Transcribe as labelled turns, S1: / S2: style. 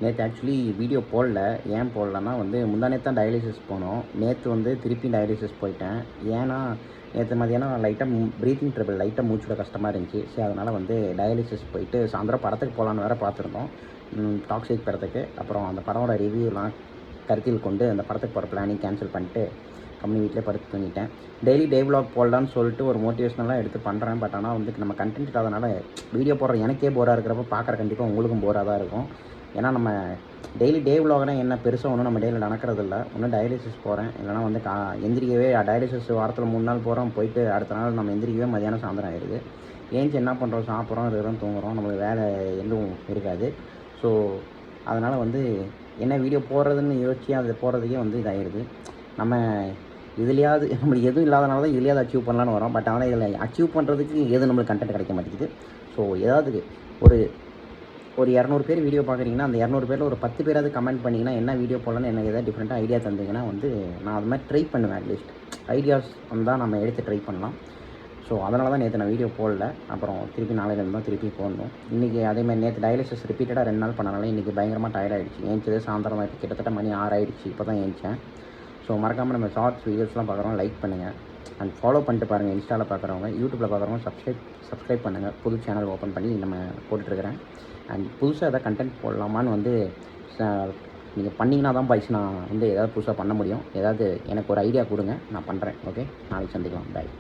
S1: நேற்று actually video போடல. ஏன் போடலன்னா வந்து முந்தாநேத்து தான் டயாலிசிஸ் போனோம். நேற்று வந்து திருப்பி டயாலிசிஸ் போயிட்டேன். ஏன்னா நேற்று மதியானம் லைட்டாக ப்ரீத்திங் ட்ரபிள், லைட்டாக மூச்சுட கஷ்டமாக இருந்துச்சு. சரி அதனால் வந்து டயாலிசிஸ் போயிட்டு சாயந்தரம் படத்துக்கு போகலான்னு வேறு பார்த்துருந்தோம். டாக்ஸிக் படத்துக்கு. அப்புறம் அந்த படமோட ரிவ்யூலாம் கருத்தில் கொண்டு அந்த படத்துக்கு போகிற பிளானிங் கேன்சல் பண்ணிட்டு கம்பெனி வீட்டிலே படுத்து தூங்கிட்டேன். டெய்லி டே விலாக் போடலான்னு சொல்லிட்டு ஒரு மோட்டிவேஷனலாக எடுத்து பண்ணுறேன். பட் ஆனால் வந்து நம்ம கண்டென்ட் இல்லாதனால வீடியோ போடுற எனக்கே போராக இருக்கிறப்ப பார்க்குற கண்டிப்பாக உங்களுக்கும் போராக தான் இருக்கும். ஏன்னா நம்ம டெய்லி டே விலாக்னா என்ன பெருசாக ஒன்றும் நம்ம டெய்லியில் நடக்கிறதில்ல. ஒன்றும் டயாலிசிஸ் போகிறேன், இல்லைனா வந்து எந்திரிக்கவே டயாலிசிஸ் வாரத்தில் 3 நாள் போகிறோம். போயிட்டு அடுத்த நாள் நம்ம எந்திரிக்கவே மதியானம் சாயந்தரம் ஆயிடுது. ஏஞ்சி என்ன பண்ணுறோம், சாப்பிட்றோம், இருக்கிறோம், தூங்குறோம். நம்மளுக்கு வேலை எதுவும் இருக்காது. ஸோ அதனால் வந்து என்ன வீடியோ போடுறதுன்னு யோசிச்சு அது போடுறதுக்கே வந்து இதாகிடுது. நம்ம இதுலையாவது நம்மளுக்கு எதுவும் இல்லாதனால தான் இதுலையாவது அச்சீவ் பண்ணலான்னு வரோம். பட் ஆனால் இதில் அச்சீவ் பண்ணுறதுக்கு எதுவும் நம்மளுக்கு கண்டென்ட் கிடைக்க மாட்டேங்குது. ஸோ ஏதாவது ஒரு 200 பேர் வீடியோ பார்க்குறீங்கன்னா அந்த 200 பேரில் ஒரு 10 பேராவது கமெண்ட் பண்ணிங்கன்னா என்ன வீடியோ போடலான்னு எனக்கு எதாவது டிஃப்ரெண்ட்டாக ஐடியா தந்தீங்கன்னா வந்து நான் அது மாதிரி ட்ரை பண்ணுவேன். அட்லீஸ்ட் ஐடியாஸ் வந்தால் நம்ம எடுத்து ட்ரை பண்ணலாம். ஸோ அதனால தான் நேற்று நான் வீடியோ போடல. அப்புறம் திருப்பி நாளையிலேருந்து தான் திருப்பி போடணும். இன்றைக்கி அதேமாதிரி நேற்று டயாலிசிஸ் ரிப்பீட்டடாக 2 நாள் பண்ணனால இன்றைக்கி பயங்கரமாக டயர்ட் ஆகிடுச்சு. ஏஞ்சது சாயந்தரம் இப்போ கிட்டத்தட்ட மணி 6 ஆகிடுச்சு. இப்போ தான் ஏஞ்சேன். ஸோ மறக்காமல் நம்ம ஷார்ட்ஸ் வீடியோஸ்லாம் பார்க்குறோம், லைக் பண்ணுங்கள் அண்ட் ஃபாலோ பண்ணிட்டு பாருங்கள். இன்ஸ்டாவில் பார்க்குறவங்க, யூடியூப்பில் பார்க்குறவங்க சப்ஸ்கிரைப் பண்ணுங்கள். புது சேனல் ஓப்பன் பண்ணி நம்ம போட்டுட்ருக்கிறேன். அண்ட் புதுசாக எதாவது கண்டென்ட் போடலாமான்னு வந்து நீங்கள் பண்ணிங்கன்னா தான் பாய்ஸ் நான் வந்து எதாவது புதுசாக பண்ண முடியும். ஏதாவது எனக்கு ஒரு ஐடியா கொடுங்க, நான் பண்ணுறேன். ஓகே, நாளைக்கு சந்திக்கலாம். பாய்.